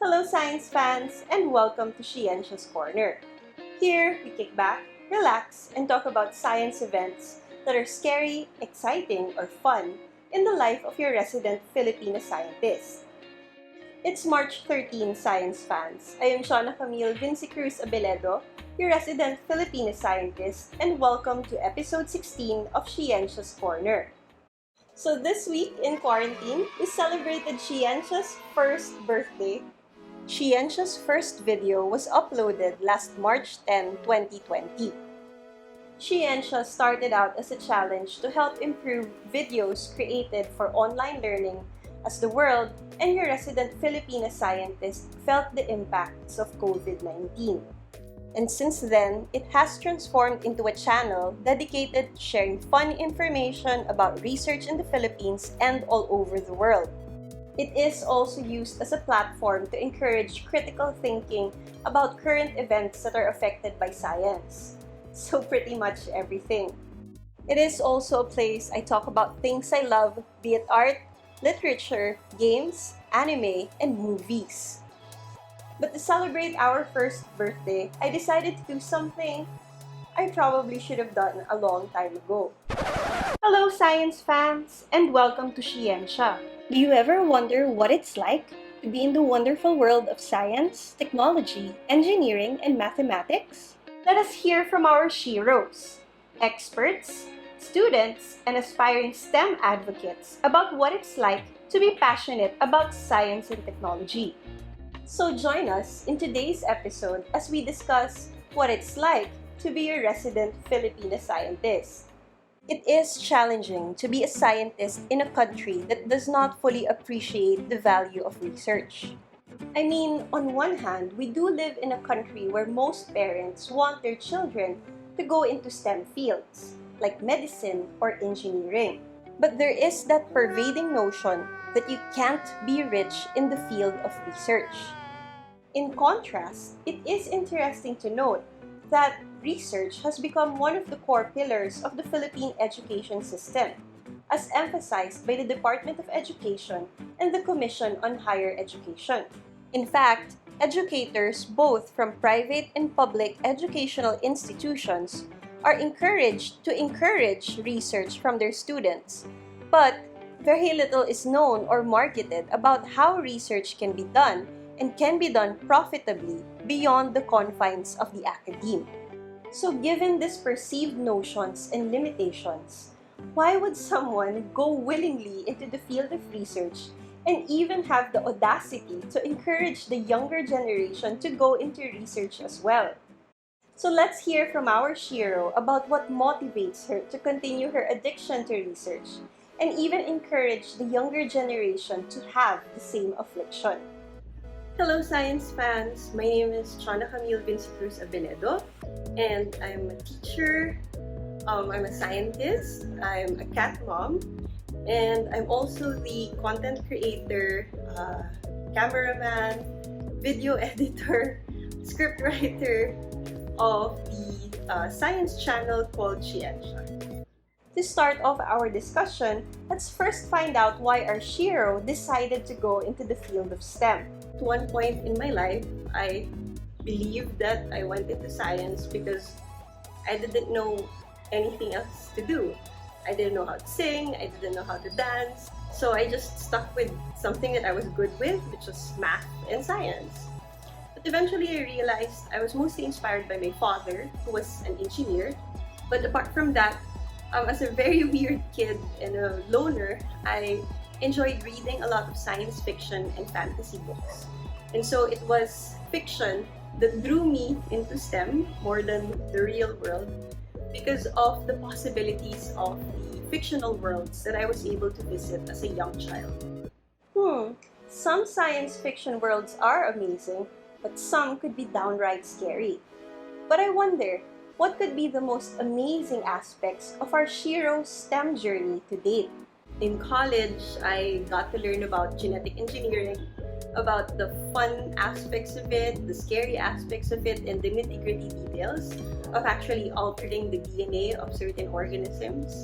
Hello science fans and welcome to SHE-ensya's Corner. Here, we kick back, relax, and talk about science events that are scary, exciting, or fun in the life of your resident Filipina scientist. It's March 13, science fans. I am Shauna Camille Vinci Cruz Abeledo, your resident Filipina scientist, and welcome to episode 16 of SHE-ensya's Corner. So this week in quarantine, we celebrated SHE-ensya's first birthday. SHE-ensya's first video was uploaded last March 10, 2020. SHE-ensya started out as a challenge to help improve videos created for online learning as the world and your resident Filipina scientist felt the impacts of COVID-19. And since then, it has transformed into a channel dedicated to sharing fun information about research in the Philippines and all over the world. It is also used as a platform to encourage critical thinking about current events that are affected by science. So pretty much everything. It is also a place I talk about things I love, be it art, literature, games, anime, and movies. But to celebrate our first birthday, I decided to do something I probably should have done a long time ago. Hello science fans, and welcome to SHE-ensya. Do you ever wonder what it's like to be in the wonderful world of science, technology, engineering, and mathematics? Let us hear from our sheroes, experts, students, and aspiring STEM advocates about what it's like to be passionate about science and technology. So join us in today's episode as we discuss what it's like to be a resident Filipina scientist. It is challenging to be a scientist in a country that does not fully appreciate the value of research. I mean, on one hand, we do live in a country where most parents want their children to go into STEM fields, like medicine or engineering. But there is that pervading notion that you can't be rich in the field of research. In contrast, it is interesting to note that research has become one of the core pillars of the Philippine education system, as emphasized by the Department of Education and the Commission on Higher Education. In fact, educators both from private and public educational institutions are encouraged to encourage research from their students, but very little is known or marketed about how research can be done and can be done profitably beyond the confines of the academe. So given these perceived notions and limitations, why would someone go willingly into the field of research and even have the audacity to encourage the younger generation to go into research as well? So let's hear from our shero about what motivates her to continue her addiction to research and even encourage the younger generation to have the same affliction. Hello science fans, my name is Shauna Camille Vinci Cruz Abeledo and I'm a teacher, I'm a scientist, I'm a cat mom, and I'm also the content creator, cameraman, video editor, script writer of the science channel called SHE-ensya. To start off our discussion, let's first find out why our shero decided to go into the field of STEM. At one point in my life, I believed that I went into science because I didn't know anything else to do. I didn't know how to sing, I didn't know how to dance, so I just stuck with something that I was good with, which was math and science. But eventually I realized I was mostly inspired by my father, who was an engineer. But apart from that, as a very weird kid and a loner, I enjoyed reading a lot of science fiction and fantasy books. And so it was fiction that drew me into STEM more than the real world because of the possibilities of the fictional worlds that I was able to visit as a young child. Some science fiction worlds are amazing, but some could be downright scary. But I wonder, what could be the most amazing aspects of our shero's STEM journey to date? In college, I got to learn about genetic engineering, about the fun aspects of it, the scary aspects of it, and the nitty-gritty details of actually altering the DNA of certain organisms.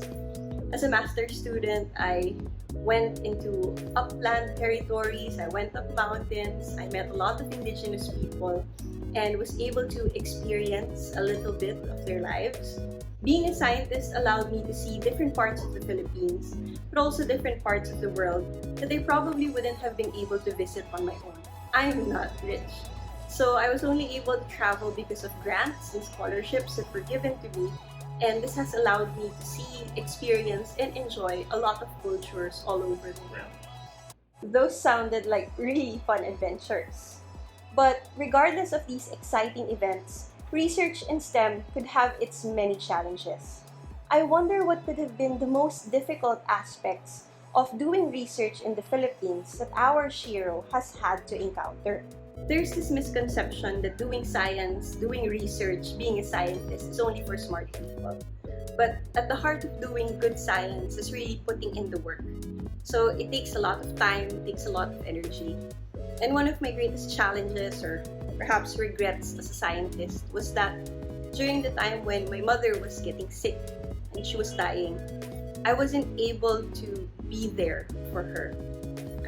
As a master's student, I went into upland territories, I went up mountains, I met a lot of indigenous people, and was able to experience a little bit of their lives. Being a scientist allowed me to see different parts of the Philippines, but also different parts of the world that I probably wouldn't have been able to visit on my own. I'm not rich. So I was only able to travel because of grants and scholarships that were given to me, and this has allowed me to see, experience, and enjoy a lot of cultures all over the world. Those sounded like really fun adventures. But regardless of these exciting events, research in STEM could have its many challenges. I wonder what could have been the most difficult aspects of doing research in the Philippines that our Shiro has had to encounter. There's this misconception that doing science, doing research, being a scientist is only for smart people. But at the heart of doing good science is really putting in the work. So it takes a lot of time, it takes a lot of energy. And one of my greatest challenges, or perhaps regrets as a scientist, was that during the time when my mother was getting sick and she was dying, I wasn't able to be there for her.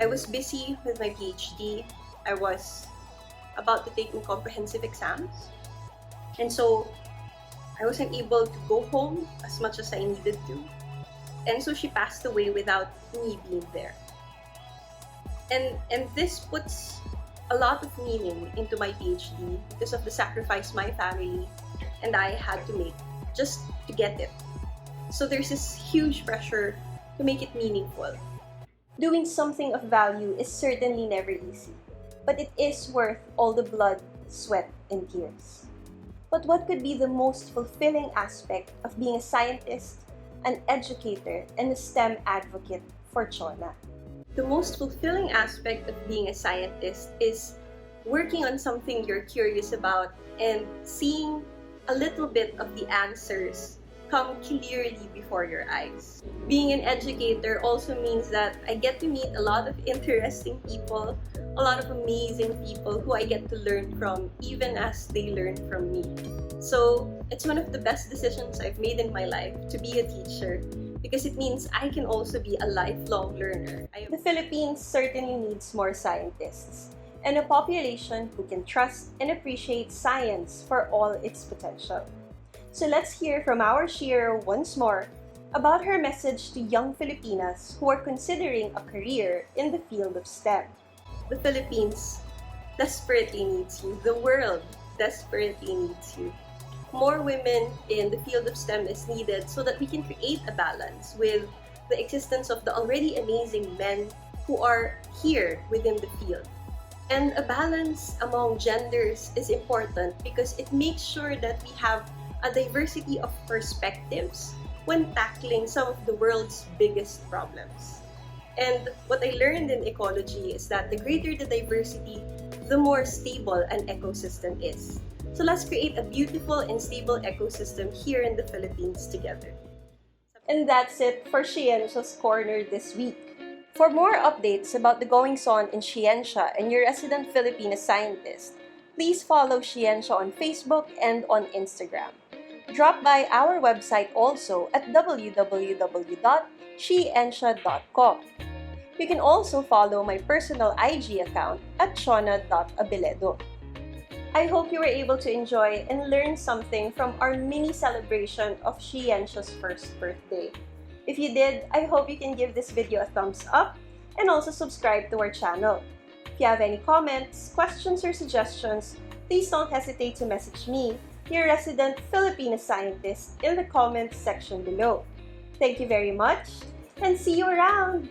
I was busy with my PhD. I was about to take my comprehensive exams. And so I wasn't able to go home as much as I needed to. And so she passed away without me being there. And this puts a lot of meaning into my PhD because of the sacrifice my family and I had to make just to get it. So there's this huge pressure to make it meaningful. Doing something of value is certainly never easy, but it is worth all the blood, sweat, and tears. But what could be the most fulfilling aspect of being a scientist, an educator, and a STEM advocate for Chona? The most fulfilling aspect of being a scientist is working on something you're curious about and seeing a little bit of the answers come clearly before your eyes. Being an educator also means that I get to meet a lot of interesting people, a lot of amazing people who I get to learn from even as they learn from me. So it's one of the best decisions I've made in my life to be a teacher, because it means I can also be a lifelong learner. The Philippines certainly needs more scientists and a population who can trust and appreciate science for all its potential. So let's hear from our Shiro once more about her message to young Filipinas who are considering a career in the field of STEM. The Philippines desperately needs you. The world desperately needs you. More women in the field of STEM is needed so that we can create a balance with the existence of the already amazing men who are here within the field. And a balance among genders is important because it makes sure that we have a diversity of perspectives when tackling some of the world's biggest problems. And what I learned in ecology is that the greater the diversity, the more stable an ecosystem is. So let's create a beautiful and stable ecosystem here in the Philippines together. And that's it for SHE-ensya's Corner this week. For more updates about the goings-on in SHE-ensya and your resident Filipina scientist, please follow SHE-ensya on Facebook and on Instagram. Drop by our website also at www.sheensya.com. You can also follow my personal IG account at chona.abeledo. I hope you were able to enjoy and learn something from our mini celebration of SHE-ensya's first birthday. If you did, I hope you can give this video a thumbs up and also subscribe to our channel. If you have any comments, questions, or suggestions, please don't hesitate to message me, your resident Filipina scientist, in the comments section below. Thank you very much, and see you around!